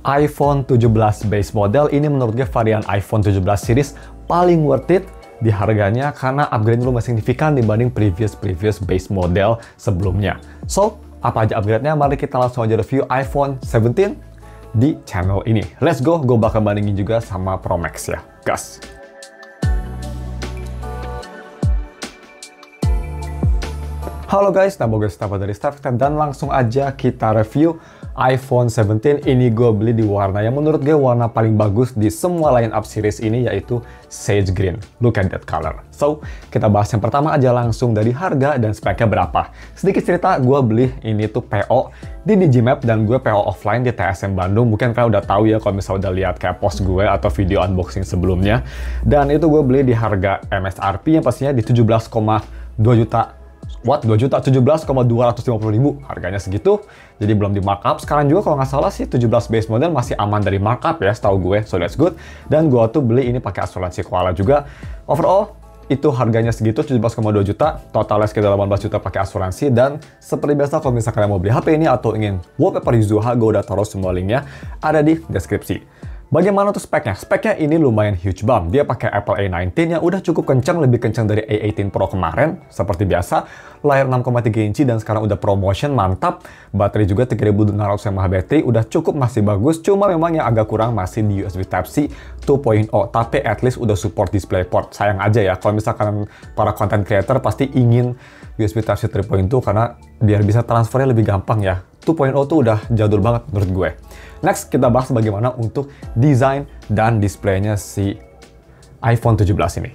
iPhone 17 base model ini menurut gue varian iPhone 17 series paling worth it di harganya karena upgrade lumayan signifikan dibanding previous base model sebelumnya. So, apa aja upgrade-nya? Mari kita langsung aja review iPhone 17 di channel ini. Let's go, gue bakal bandingin juga sama Pro Max ya, gas! Halo guys, nama gue Mustafa dari StuffTech dan langsung aja kita review iPhone 17. Ini gue beli di warna yang menurut gue warna paling bagus di semua line-up series ini, yaitu Sage Green. Look at that color. So, kita bahas yang pertama aja langsung dari harga dan speknya berapa. Sedikit cerita, gue beli ini tuh PO di Digimap dan gue PO offline di TSM Bandung. Mungkin kalian udah tahu ya kalau misalnya udah lihat kayak post gue atau video unboxing sebelumnya. Dan itu gue beli di harga MSRP yang pastinya di 17,2 juta. What? 2.017.250.000 harganya segitu, jadi belum di markup. Sekarang juga kalau nggak salah sih 17 base model masih aman dari markup ya, setahu gue, so that's good. Dan gue tuh beli ini pakai asuransi Koala juga. Overall itu harganya segitu, 17,2 juta, totalnya sekitar 18 juta pakai asuransi. Dan seperti biasa kalau misalnya kalian mau beli HP ini atau ingin wallpaper Yuzuha, gue udah taruh semua linknya ada di deskripsi. Bagaimana tuh speknya? Speknya ini lumayan huge bomb. Dia pakai Apple A19 yang udah cukup kencang, lebih kencang dari A18 Pro kemarin. Seperti biasa, layar 6,3 inci dan sekarang udah ProMotion, mantap. Baterai juga 3600 mAh baterai, udah cukup, masih bagus. Cuma memang yang agak kurang masih di USB Type-C 2.0. Tapi at least udah support DisplayPort. Sayang aja ya, kalau misalkan para content creator pasti ingin USB Type-C 3.2 karena biar bisa transfernya lebih gampang ya. 2.0 tuh udah jadul banget menurut gue. Next, kita bahas bagaimana untuk desain dan displaynya si iPhone 17 ini.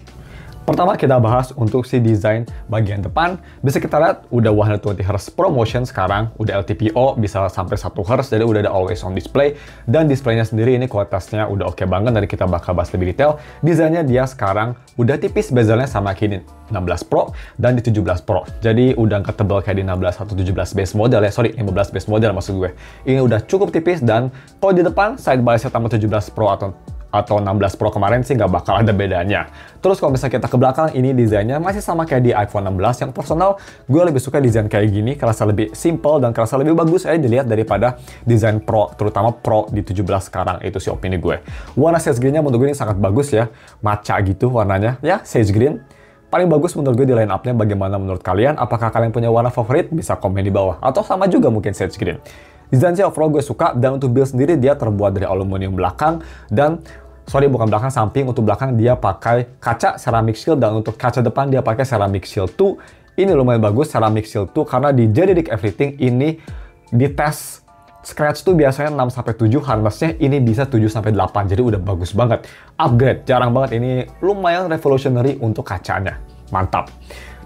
Pertama, kita bahas untuk si desain bagian depan. Bisa kita lihat udah 120Hz ProMotion sekarang, udah LTPO, bisa sampai 1 Hz, jadi udah ada always on display. Dan displaynya sendiri ini kualitasnya udah oke banget, nanti kita bakal bahas lebih detail. Desainnya dia sekarang udah tipis, bezelnya sama kayak di 16 Pro dan di 17 Pro. Jadi udah nggak tebal kayak di 16 atau 17 base model ya, sorry 15 base model maksud gue. Ini udah cukup tipis dan kalau di depan side by side sama 17 Pro atau 16 Pro kemarin sih nggak bakal ada bedanya. Terus kalau misalnya kita ke belakang, ini desainnya masih sama kayak di iPhone 16. Yang personal, gue lebih suka desain kayak gini, kerasa lebih simple dan kerasa lebih bagus dilihat daripada desain Pro, terutama Pro di 17 sekarang. Itu sih opini gue. Warna Sage Green-nya menurut gue ini sangat bagus ya, matcha gitu warnanya, ya Sage Green. Paling bagus menurut gue di line up-nya. Bagaimana menurut kalian? Apakah kalian punya warna favorit? Bisa komen di bawah. Atau sama juga mungkin Sage Green. Desain sih overall gue suka, dan untuk build sendiri dia terbuat dari aluminium belakang, dan bukan belakang, samping. Untuk belakang dia pakai kaca ceramic shield, dan untuk kaca depan dia pakai ceramic shield 2. Ini lumayan bagus ceramic shield 2 karena di JDDIC Everything ini di tes scratch tuh biasanya 6-7, harnessnya ini bisa 7-8, jadi udah bagus banget. Upgrade, jarang banget, ini lumayan revolutionary untuk kacanya, mantap.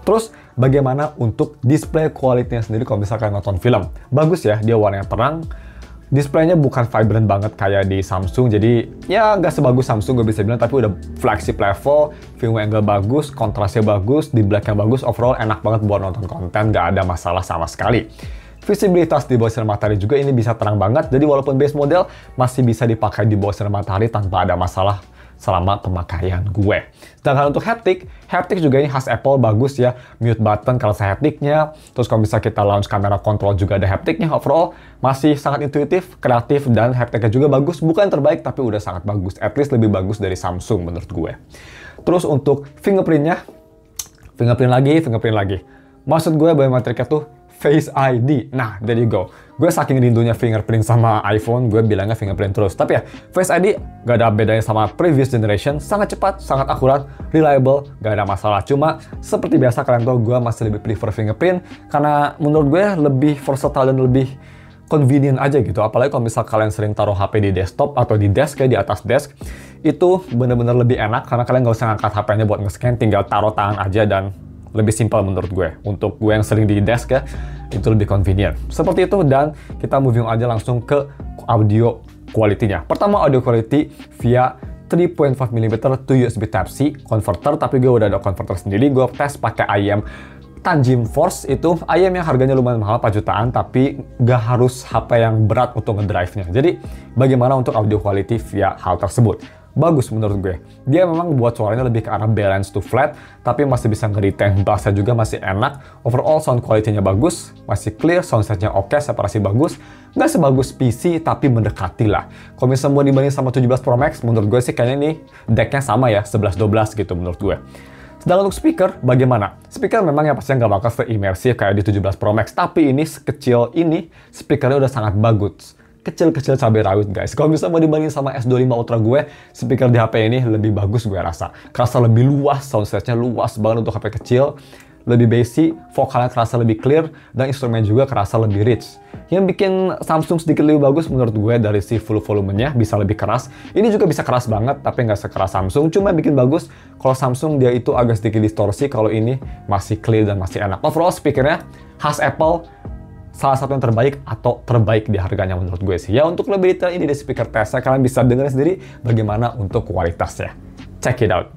Terus bagaimana untuk display quality-nya sendiri kalau misalkan nonton film? Bagus ya, dia warnanya terang. Displaynya bukan vibrant banget kayak di Samsung, jadi ya nggak sebagus Samsung gue bisa bilang, tapi udah flagship level, view angle bagus, kontrasnya bagus, di black-nya bagus, overall enak banget buat nonton konten, nggak ada masalah sama sekali. Visibilitas di bawah sinar matahari juga ini bisa terang banget, jadi walaupun base model masih bisa dipakai di bawah sinar matahari tanpa ada masalah selama pemakaian gue. Sedangkan untuk haptic juga ini khas Apple, bagus ya, mute button kalau saya hapticnya. Terus kalau bisa kita launch kamera control juga ada hapticnya. Overall masih sangat intuitif, kreatif, dan hapticnya juga bagus. Bukan terbaik tapi udah sangat bagus, at least lebih bagus dari Samsung menurut gue. Terus untuk fingerprint lagi. Maksud gue biometriknya tuh Face ID. Nah, there you go. Gue saking rindunya fingerprint sama iPhone, gue bilangnya fingerprint terus. Tapi ya, Face ID gak ada bedanya sama previous generation. Sangat cepat, sangat akurat, reliable, gak ada masalah. Cuma, seperti biasa kalian tahu, gue masih lebih prefer fingerprint. Karena menurut gue lebih versatile dan lebih convenient aja gitu. Apalagi kalau misal kalian sering taruh HP di desktop atau di desk, kayak di atas desk. Itu bener-bener lebih enak, karena kalian gak usah ngangkat HP-nya buat nge-scan, tinggal taruh tangan aja dan lebih simpel menurut gue. Untuk gue yang sering di desk ya, itu lebih convenient. Seperti itu, dan kita moving aja langsung ke audio quality-nya. Pertama, audio quality via 3.5mm to USB Type-C converter, tapi gue udah ada converter sendiri. Gue tes pakai IM Tanjim Force, itu IM yang harganya lumayan mahal, 4 jutaan, tapi gak harus HP yang berat untuk ngedrive-nya. Jadi, bagaimana untuk audio quality via hal tersebut? bagus menurut gue. Dia memang buat suaranya lebih ke arah balance to flat, tapi masih bisa nge-retain bassnya juga masih enak. Overall sound quality-nya bagus, masih clear, soundset-nya oke, separasi bagus. Nggak sebagus PC, tapi mendekati lah. Kalau misalnya mau dibanding sama 17 Pro Max, menurut gue sih kayaknya ini decknya sama ya, 11-12 gitu menurut gue. Sedangkan untuk speaker, bagaimana? Speaker memang yang pastinya nggak bakal se-imersif kayak di 17 Pro Max, tapi ini sekecil ini, speakernya udah sangat bagus. Kecil-kecil cabai rawit guys. Kalau misalnya mau dibanding sama S25 Ultra gue, speaker di HP ini lebih bagus gue rasa. Kerasa lebih luas, soundsetnya luas banget untuk HP kecil. Lebih basic, vokalnya kerasa lebih clear, dan instrumen juga kerasa lebih rich. Yang bikin Samsung sedikit lebih bagus menurut gue dari si full volumenya, bisa lebih keras. Ini juga bisa keras banget, tapi nggak sekeras Samsung. Cuma yang bikin bagus, kalau Samsung dia itu agak sedikit distorsi, kalau ini masih clear dan masih enak. Overall speakernya khas Apple, salah satu yang terbaik atau terbaik di harganya menurut gue sih. Ya untuk lebih detail ini di speaker testnya, kalian bisa dengar sendiri bagaimana untuk kualitasnya. Check it out.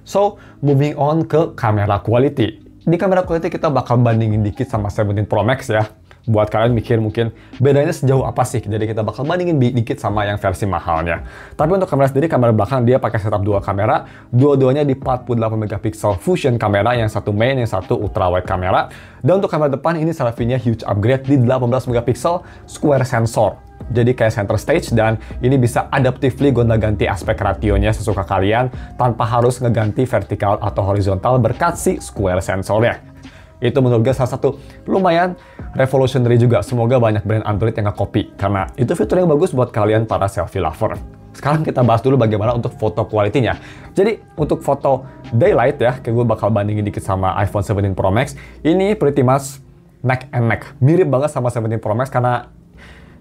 So, moving on ke kamera quality. Di kamera quality kita bakal bandingin dikit sama 17 Pro Max ya. Buat kalian mikir mungkin bedanya sejauh apa sih. Jadi kita bakal bandingin dikit sama yang versi mahalnya. Tapi untuk kamera sendiri, kamera belakang dia pakai setup dua kamera. Dua-duanya di 48 megapiksel fusion kamera, yang satu main, yang satu ultra wide kamera. Dan untuk kamera depan ini selfie-nya huge upgrade di 18 megapiksel square sensor. Jadi kayak center stage, dan ini bisa adaptively gonta-ganti aspek rasionya sesuka kalian tanpa harus ngeganti vertikal atau horizontal berkat si square sensornya. Itu menurut gue salah satu lumayan revolutionary juga. Semoga banyak brand Android yang nge-copy, karena itu fitur yang bagus buat kalian para selfie lover. Sekarang kita bahas dulu bagaimana untuk foto quality-nya. Jadi untuk foto daylight ya, kayak gue bakal bandingin dikit sama iPhone 17 Pro Max. Ini pretty much neck and neck. Mirip banget sama 17 Pro Max karena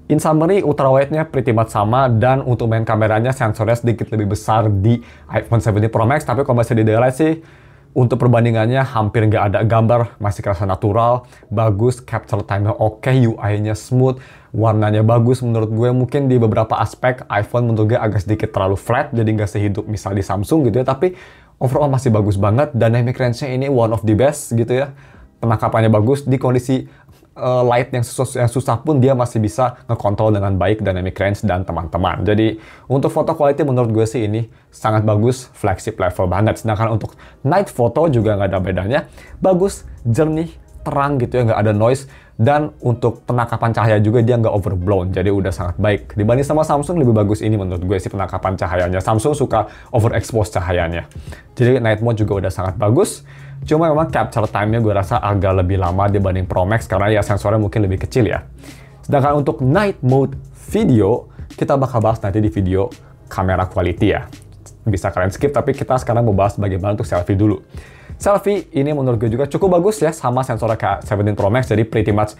in summary, ultra wide-nya pretty much sama, dan untuk main kameranya sensornya sedikit lebih besar di iPhone 17 Pro Max, tapi kalau masih di daylight sih, untuk perbandingannya hampir nggak ada gambar, masih kerasa natural, bagus, capture time-nya oke, UI-nya smooth, warnanya bagus menurut gue. Mungkin di beberapa aspek, iPhone menurut gue agak sedikit terlalu flat, jadi nggak sehidup misal di Samsung gitu ya, tapi overall masih bagus banget. Dynamic range-nya ini one of the best gitu ya. Penangkapannya bagus, di kondisi light yang susah pun dia masih bisa ngekontrol dengan baik dynamic range dan teman-teman. Jadi untuk foto quality menurut gue sih ini sangat bagus, flagship level banget. Sedangkan untuk night photo juga nggak ada bedanya, bagus, jernih, terang gitu ya, nggak ada noise. Dan untuk penangkapan cahaya juga dia nggak overblown, jadi udah sangat baik. Dibanding sama Samsung lebih bagus ini menurut gue sih penangkapan cahayanya. Samsung suka overexpose cahayanya. Jadi night mode juga udah sangat bagus. Cuma memang capture time-nya gue rasa agak lebih lama dibanding Pro Max karena ya sensornya mungkin lebih kecil ya. Sedangkan untuk night mode video, kita bakal bahas nanti di video kamera quality ya. Bisa kalian skip, tapi kita sekarang mau bahas bagaimana untuk selfie dulu. Selfie ini menurut gue juga cukup bagus ya, sama sensornya kayak 17 Pro Max, jadi pretty much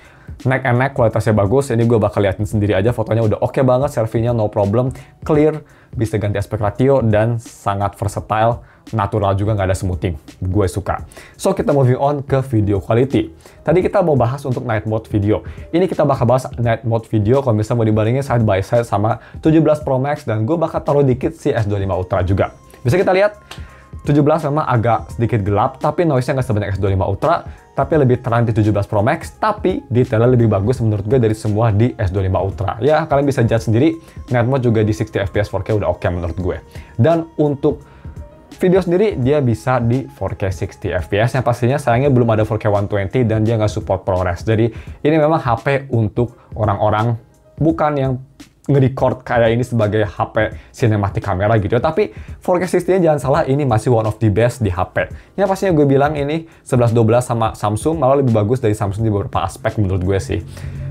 neck and neck, kualitasnya bagus. Ini gue bakal liatin sendiri aja, fotonya udah oke banget, selfie-nya no problem, clear, bisa ganti aspek ratio, dan sangat versatile, natural juga, nggak ada smoothing. Gue suka. So, kita moving on ke video quality. Tadi kita mau bahas untuk night mode video. Ini kita bakal bahas night mode video kalau misalnya mau dibandingin side by side sama 17 Pro Max, dan gue bakal taruh dikit si S25 Ultra juga. Bisa kita lihat, 17 memang agak sedikit gelap, tapi noise-nya nggak sebanyak S25 Ultra, tapi lebih terang di 17 Pro Max, tapi detailnya lebih bagus menurut gue dari semua di S25 Ultra. Ya, kalian bisa judge sendiri, night mode juga di 60 fps 4K udah oke menurut gue. Dan untuk video sendiri, dia bisa di 4K 60 fps, yang pastinya sayangnya belum ada 4K 120, dan dia nggak support ProRes. Jadi, ini memang HP untuk orang-orang bukan yang nge-record kayak ini sebagai HP cinematic kamera gitu. Tapi 4K 60-nya jangan salah, ini masih one of the best di HP. Ya pastinya gue bilang ini 11-12 sama Samsung malah lebih bagus dari Samsung di beberapa aspek menurut gue sih.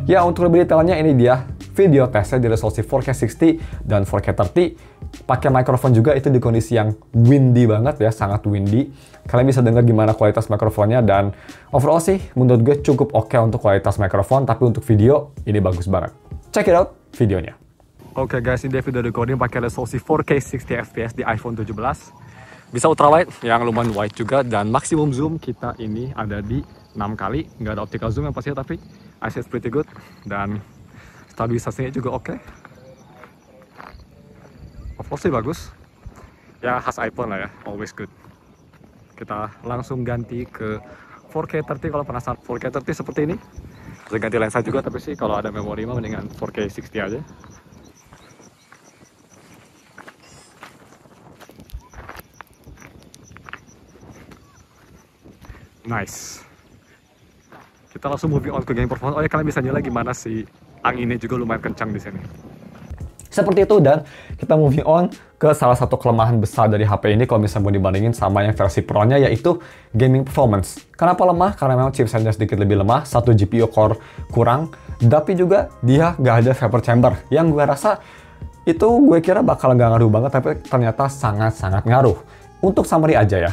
Ya untuk lebih detailnya ini dia video tesnya di resolusi 4K 60 dan 4K 30. Pakai mikrofon juga itu di kondisi yang windy banget ya, sangat windy. Kalian bisa dengar gimana kualitas mikrofonnya, dan overall sih menurut gue cukup oke untuk kualitas mikrofon, tapi untuk video ini bagus banget. Check it out videonya. Oke guys, ini dia video recording pakai resolusi 4K 60 fps di iPhone 17. Bisa ultrawide yang lumayan wide juga, dan maximum zoom kita ini ada di 6 kali, nggak ada optical zoom yang pasti, tapi IC is pretty good, dan stabilisasinya juga oke. Overall sih bagus, ya khas iPhone lah ya, always good. Kita langsung ganti ke 4K 30 kalau penasaran 4K 30 seperti ini. Bisa ganti lensa juga, tapi sih kalau ada memori mah mendingan 4K 60 aja. Nice. Kita langsung moving on ke game performance. Oh ya, kalian bisa nilai gimana sih anginnya juga lumayan kencang di sini. Seperti itu, dan kita moving on ke salah satu kelemahan besar dari HP ini kalau misalnya mau dibandingin sama yang versi Pro-nya, yaitu gaming performance. Kenapa lemah? Karena memang chipsetnya sedikit lebih lemah, satu GPU core kurang, tapi juga dia nggak ada vapor chamber, yang gue rasa itu gue kira bakal nggak ngaruh banget, tapi ternyata sangat-sangat ngaruh. Untuk summary aja ya,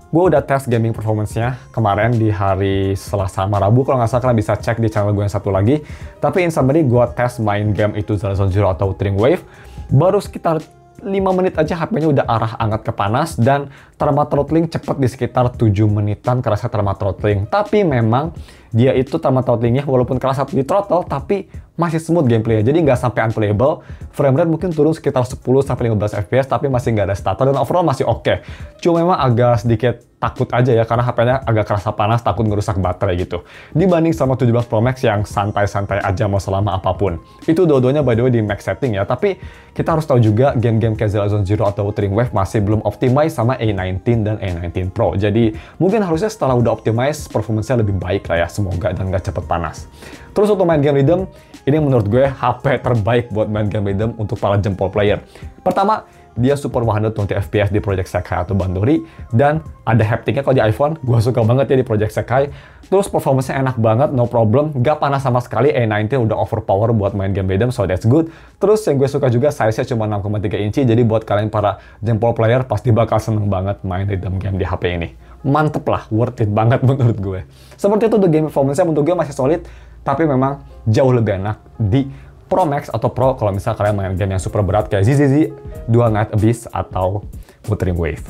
gue udah tes gaming performance-nya kemarin di hari Selasa sama Rabu, kalau nggak salah kalian bisa cek di channel gue yang satu lagi. Tapi in summary, gue tes main game itu Zero Zero atau Wuthering Wave, baru sekitar 5 menit aja HP-nya udah arah hangat ke panas, dan thermal throttling cepet di sekitar 7 menitan kerasa thermal throttling. Tapi memang dia itu thermal throttling-nya walaupun kerasa di throttle, tapi masih smooth gameplay-nya, jadi nggak sampai unplayable. Frame rate mungkin turun sekitar 10-15 FPS, tapi masih nggak ada stutter, dan overall masih oke. Cuma memang agak sedikit takut aja ya, karena HP-nya agak kerasa panas, takut ngerusak baterai gitu. Dibanding sama 17 Pro Max yang santai-santai aja mau selama apapun. Itu dua-duanya by the way di max setting ya, tapi kita harus tahu juga game-game kayak Zero Zero atau Wuthering Wave masih belum optimize sama A19 dan A19 Pro. Jadi mungkin harusnya setelah udah optimize, performance-nya lebih baik lah ya, semoga, dan nggak cepet panas. Terus untuk main game rhythm, ini menurut gue HP terbaik buat main game rhythm untuk para jempol player. Pertama, dia support 120 FPS di Project Sekai atau Bandori, dan ada haptic-nya kalau di iPhone. Gue suka banget ya di Project Sekai. Terus performance-nya enak banget, no problem, gak panas sama sekali. A19 udah overpower buat main game rhythm, so that's good. Terus yang gue suka juga size-nya cuma 6,3 inci, jadi buat kalian para jempol player pasti bakal seneng banget main rhythm game di HP ini. Mantep lah, worth it banget menurut gue. Seperti itu, the game performance-nya menurut gue masih solid, tapi memang jauh lebih enak di Pro Max atau Pro kalau misalnya kalian main game yang super berat kayak ZZZ, Dual Night Abyss, atau Wuthering Wave.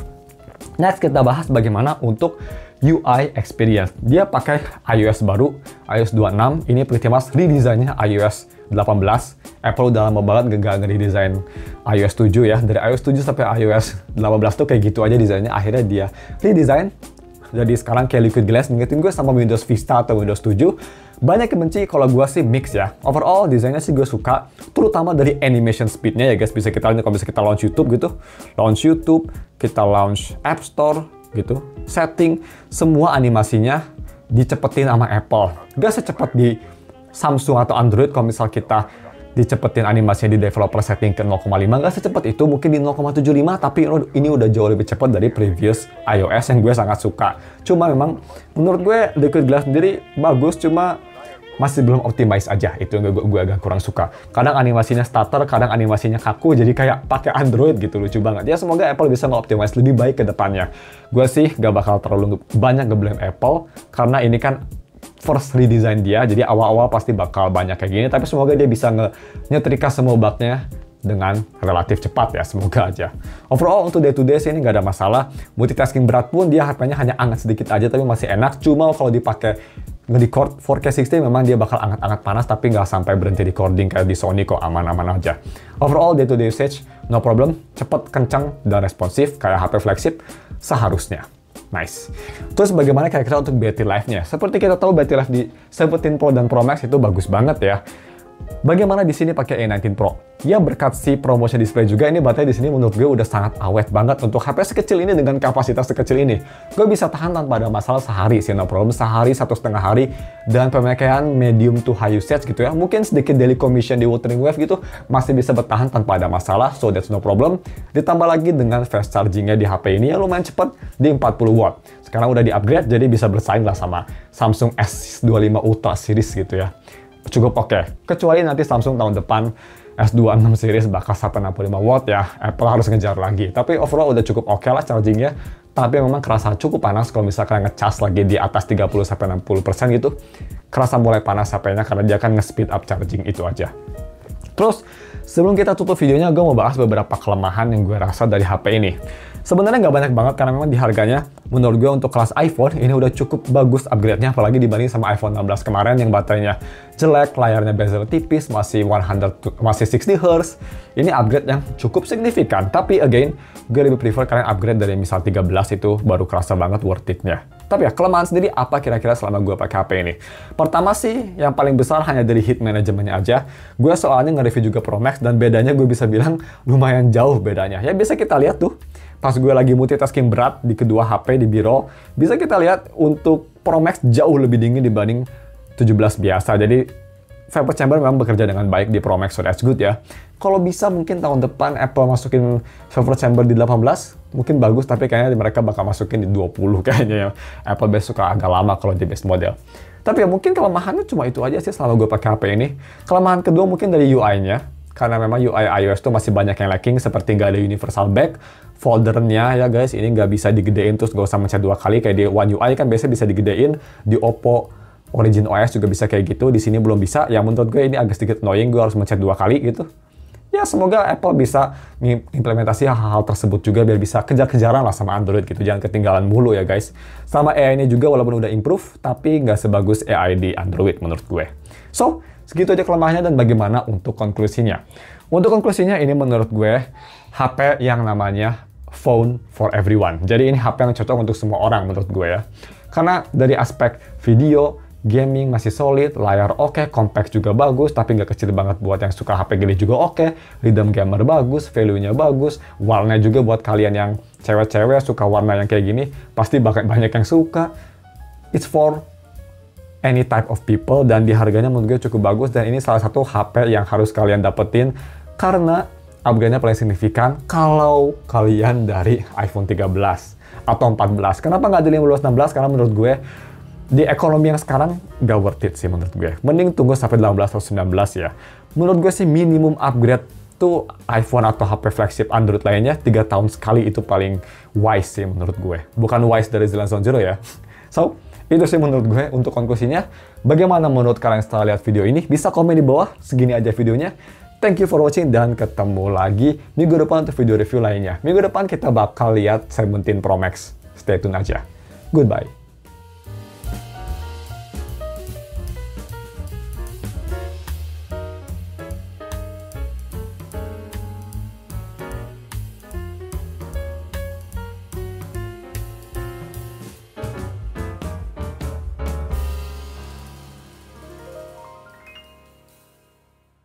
Next, kita bahas bagaimana untuk UI experience. Dia pakai iOS baru, iOS 26. Ini pretty much redesign-nya iOS 18. Apple udah lama banget gak ngeredesign iOS 7 ya. Dari iOS 7 sampai iOS 18 tuh kayak gitu aja desainnya. Akhirnya dia redesign. Jadi sekarang kayak Liquid Glass, ngingetin gue sama Windows Vista atau Windows 7. Banyak yang benci, kalau gue sih mix ya. Overall, desainnya sih gue suka, terutama dari animation speed-nya ya guys. Bisa kita lihat kalau bisa kita launch YouTube gitu. Launch YouTube, kita launch App Store gitu. Setting, semua animasinya dicepetin sama Apple. Gak secepat di Samsung atau Android kalau misal kita dicepetin animasinya di developer setting ke 0,5, nggak secepat itu, mungkin di 0,75, tapi ini udah jauh lebih cepat dari previous iOS yang gue sangat suka. Cuma memang menurut gue Liquid Glass sendiri bagus, cuma masih belum optimize aja, itu yang gue agak kurang suka. Kadang animasinya stutter, kadang animasinya kaku, jadi kayak pakai Android gitu, lucu banget. Ya semoga Apple bisa nge-optimize lebih baik ke depannya. Gue sih gak bakal terlalu banyak nge-blame Apple, karena ini kan first redesign dia, jadi awal-awal pasti bakal banyak kayak gini, tapi semoga dia bisa nyetrika semua bugnya dengan relatif cepat ya, semoga aja. Overall untuk day to day sih ini nggak ada masalah. Multitasking berat pun dia HP-nya hanya hangat sedikit aja, tapi masih enak. Cuma kalau dipakai nge-record 4K 60 memang dia bakal hangat-hangat panas, tapi nggak sampai berhenti recording kayak di Sony, kok aman-aman aja. Overall day to day usage no problem, cepet, kencang, dan responsif kayak HP flagship seharusnya. Nice. Terus bagaimana kira-kira untuk battery life-nya? Seperti kita tahu battery life di 17 Pro dan Pro Max itu bagus banget ya. Bagaimana di sini pakai A19 Pro? Ya berkat si ProMotion display juga, ini baterai di sini menurut gue udah sangat awet banget untuk HP sekecil ini dengan kapasitas sekecil ini. Gue bisa tahan tanpa ada masalah sehari sih, no problem. Sehari, 1,5 hari, dan pemakaian medium to high usage gitu ya. Mungkin sedikit daily commission di Wuthering Wave gitu, masih bisa bertahan tanpa ada masalah, so that's no problem. Ditambah lagi dengan fast chargingnya di HP ini yang lumayan cepat di 40 watt. Sekarang udah di-upgrade, jadi bisa bersaing lah sama Samsung S25 Ultra series gitu ya. Cukup oke. Kecuali nanti Samsung tahun depan S26 series bakal sampai 65 watt ya, Apple harus ngejar lagi. Tapi overall udah cukup oke lah chargingnya. Tapi memang kerasa cukup panas kalau misalkan ngecas lagi di atas 30-60% gitu. Kerasa mulai panas HP-nya karena dia akan nge-speed up charging itu aja. Terus, sebelum kita tutup videonya, gue mau bahas beberapa kelemahan yang gue rasa dari HP ini. Sebenarnya nggak banyak banget karena memang di harganya menurut gue untuk kelas iPhone ini udah cukup bagus upgrade-nya, apalagi dibanding sama iPhone 16 kemarin yang baterainya jelek, layarnya bezel tipis, masih 60 Hz. Ini upgrade yang cukup signifikan, tapi again, gue lebih prefer kalian upgrade dari misal 13 itu baru kerasa banget worth it-nya. Tapi ya, kelemahan sendiri apa kira-kira selama gue pakai HP ini? Pertama sih, yang paling besar hanya dari heat manajemennya aja. Gue soalnya nge-review juga Pro Max, dan bedanya gue bisa bilang lumayan jauh bedanya. Ya bisa kita lihat tuh, pas gue lagi multitasking berat di kedua HP di biro, bisa kita lihat untuk Pro Max jauh lebih dingin dibanding 17 biasa. Jadi vapor chamber memang bekerja dengan baik di Pro Max, so that's good ya. Kalau bisa mungkin tahun depan Apple masukin vapor chamber di 18, mungkin bagus, tapi kayaknya mereka bakal masukin di 20 kayaknya ya. Apple base suka agak lama kalau di base model. Tapi ya mungkin kelemahannya cuma itu aja sih selama gue pakai HP ini. Kelemahan kedua mungkin dari UI-nya, karena memang UI iOS tuh masih banyak yang lacking, seperti nggak ada universal back, foldernya ya guys, ini nggak bisa digedein terus gak usah mencet 2 kali, kayak di One UI kan biasanya bisa digedein, di Oppo Origin OS juga bisa kayak gitu, di sini belum bisa. Ya menurut gue ini agak sedikit annoying, gue harus mencet 2 kali gitu. Ya semoga Apple bisa implementasi hal-hal tersebut juga biar bisa kejar-kejaran lah sama Android gitu, jangan ketinggalan mulu ya guys. Sama AI-nya juga walaupun udah improve, tapi nggak sebagus AI di Android menurut gue. So, segitu aja kelemahannya dan bagaimana untuk konklusinya. Untuk konklusinya ini menurut gue HP yang namanya phone for everyone. Jadi ini HP yang cocok untuk semua orang menurut gue ya. Karena dari aspek video, gaming masih solid, layar oke, compact juga bagus, tapi nggak kecil banget buat yang suka HP gede juga oke, rhythm gamer bagus, value-nya bagus, warna juga buat kalian yang cewek-cewek suka warna yang kayak gini, pasti banyak yang suka. It's for any type of people, dan di harganya menurut gue cukup bagus, dan ini salah satu HP yang harus kalian dapetin, karena upgrade-nya paling signifikan kalau kalian dari iPhone 13 atau 14. Kenapa nggak dari 15, 16? Karena menurut gue, di ekonomi yang sekarang, gak worth it sih menurut gue. Mending tunggu sampai 18 atau 19 ya. Menurut gue sih minimum upgrade tuh iPhone atau HP flagship Android lainnya 3 tahun sekali itu paling wise sih menurut gue. Bukan wise dari Zone Zero ya. So, itu sih menurut gue untuk konklusinya. Bagaimana menurut kalian setelah lihat video ini? Bisa komen di bawah, segini aja videonya. Thank you for watching dan ketemu lagi minggu depan untuk video review lainnya. Minggu depan kita bakal lihat 17 Pro Max. Stay tune aja. Goodbye.